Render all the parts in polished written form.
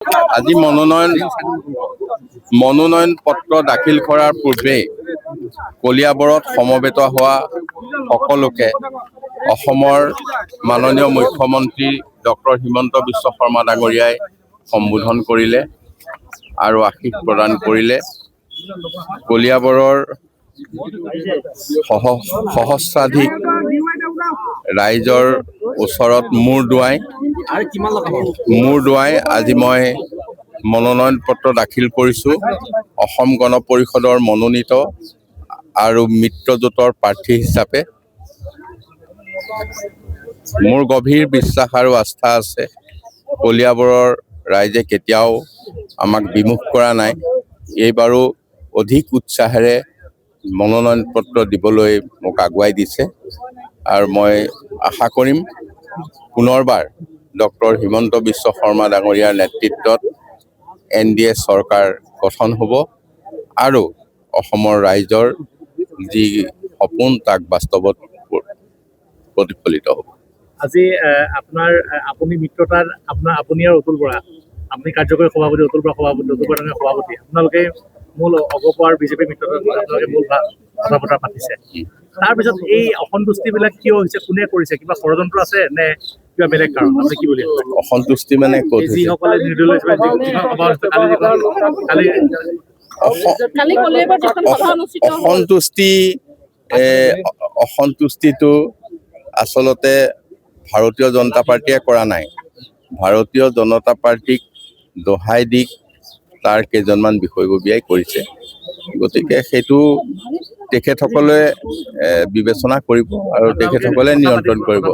আজি মনোনয়ন পত্ৰ দাখিল কৰাৰ পূৰ্বে কলিয়াবৰত সমবেত হোৱা সকলোকে অসমৰ মাননীয় মুখ্যমন্ত্ৰী ডক্টৰ হিমন্ত বিশ্ব শৰ্মা ডাঙৰীয়াই সম্বোধন কৰিলে আৰু আশীষ প্ৰদান কৰিলে। কলিয়াবৰৰ সহস্ৰাধিক ৰাইজৰ ওচৰত মূৰ দুৱাই আজি মই মনোনয়ন পত্ৰ দাখিল কৰিছোঁ। অসম গণ পৰিষদৰ মনোনীত আৰু মিত্ৰজোঁটৰ প্ৰাৰ্থী হিচাপে মোৰ গভীৰ বিশ্বাস আৰু আস্থা আছে। কলিয়াবৰৰ ৰাইজে কেতিয়াও আমাক বিমুখ কৰা নাই। এইবাৰো অধিক উৎসাহেৰে মনোনয়ন পত্ৰ দিবলৈ মোক আগুৱাই দিছে আৰু মই আশা কৰিম পুনৰবাৰ ডক্টৰ হিমন্ত বিশ্ব শৰ্মা ডাঙৰীয়াৰ নেতৃত্বত NDA চৰকাৰ গঠন হ'ব আৰু অসমৰ ৰাইজৰ যি সপোন তাক বাস্তৱত প্ৰতিফলিত হ'ব। আজি আপুনি মিত্ৰতাৰ আপুনি আৰু অতুল বৰা, আপুনি কাৰ্যকৰী সভাপতি, অতুল বৰা সভাপতি, আপোনালোকে মূল অগপৰ বিজেপি মিত্ৰতাৰ আপোনালোকে মূল কথা বতৰা পাতিছে। তাৰপিছত এই অসন্তুষ্টিবিলাক কিয় হৈছে, কোনে কৰিছে, কিবা ষড়যন্ত্ৰ আছে নে কিবা বেলেগ কাৰণ? আপুনি কি বুলি অসন্তুষ্টি মানে যিসকলে নিৰ্দলীয় অসন্তুষ্টিটো আচলতে ভাৰতীয় জনতা পাৰ্টীয়ে কৰা নাই। ভাৰতীয় জনতা পাৰ্টীক দোহাই দি তাৰ কেইজনমান বিষয়ববীয়াই কৰিছে। গতিকে সেইটো তেখেতসকলে বিবেচনা কৰিব আৰু তেখেতসকলে নিয়ন্ত্ৰণ কৰিব।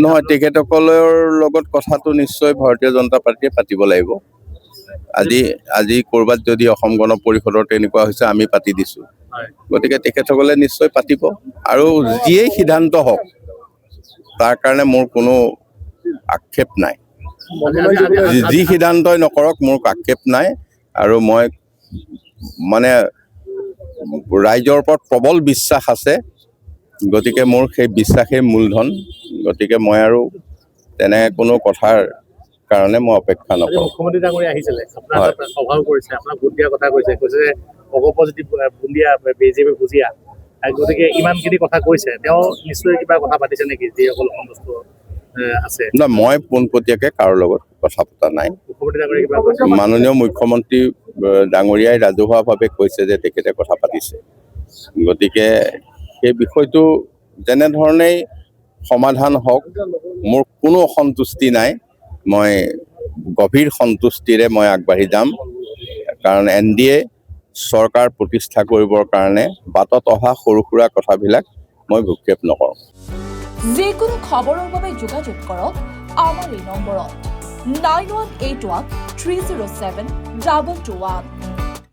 নহয়, তেখেতসকলৰ লগত কথাটো নিশ্চয় ভাৰতীয় জনতা পাৰ্টীয়ে পাতিব লাগিব। আজি ক'ৰবাত যদি অসম গণ পৰিষদৰ তেনেকুৱা হৈছে, আমি পাতি দিছোঁ। গতিকে তেখেতসকলে নিশ্চয় পাতিব আৰু যিয়েই সিদ্ধান্ত হওক তাৰ কাৰণে মোৰ কোনো আক্ষেপ নাই। যি সিদ্ধান্তই নকৰক মোৰ আক্ষেপ নাই আৰু মই মানে ৰাইজৰ ওপৰত প্ৰবল বিশ্বাস আছে। গতিকে মোৰ সেই বিশ্বাসেই মূলধন। গতিকে মই আৰু তেনে কোনো কথাৰ কাৰণে মই অপেক্ষা নকৰোঁ। মুখ্যমন্ত্ৰী ডাঙৰীয়া আহিছিলে, আপোনাৰ সভাও কৰিছে, আপোনাক ভোট দিয়াৰ কথা কৈছে যে অগপজিটিভ বুন্দিয়া বিজেপি ভুজিয়া, গতিকে ইমানখিনি কথা কৈছে, তেওঁ নিশ্চয় কিবা কথা পাতিছে নেকি যিসকল সন্তুষ্ট আছে? না, মই পোনপটীয়াকৈ কাৰো লগত কথা পতা নাই। মাননীয় মুখ্যমন্ত্ৰী ডাঙৰীয়াই ৰাজহুৱাভাৱে কৈছে যে তেখেতে কথা পাতিছে। গতিকে সেই বিষয়টো যেনেধৰণেই সমাধান হওক, মোৰ কোনো অসন্তুষ্টি নাই। মই গভীৰ সন্তুষ্টিৰে মই আগবাঢ়ি যাম, কাৰণ NDA চৰকাৰ প্ৰতিষ্ঠা কৰিবৰ কাৰণে বাটত অহা সৰু সুৰা কথাবিলাক মই ভূক্ষেপ নকৰোঁ। যিকোনো খবৰৰ বাবে যোগাযোগ কৰক আমাৰ এই নম্বৰত 9181 307 221।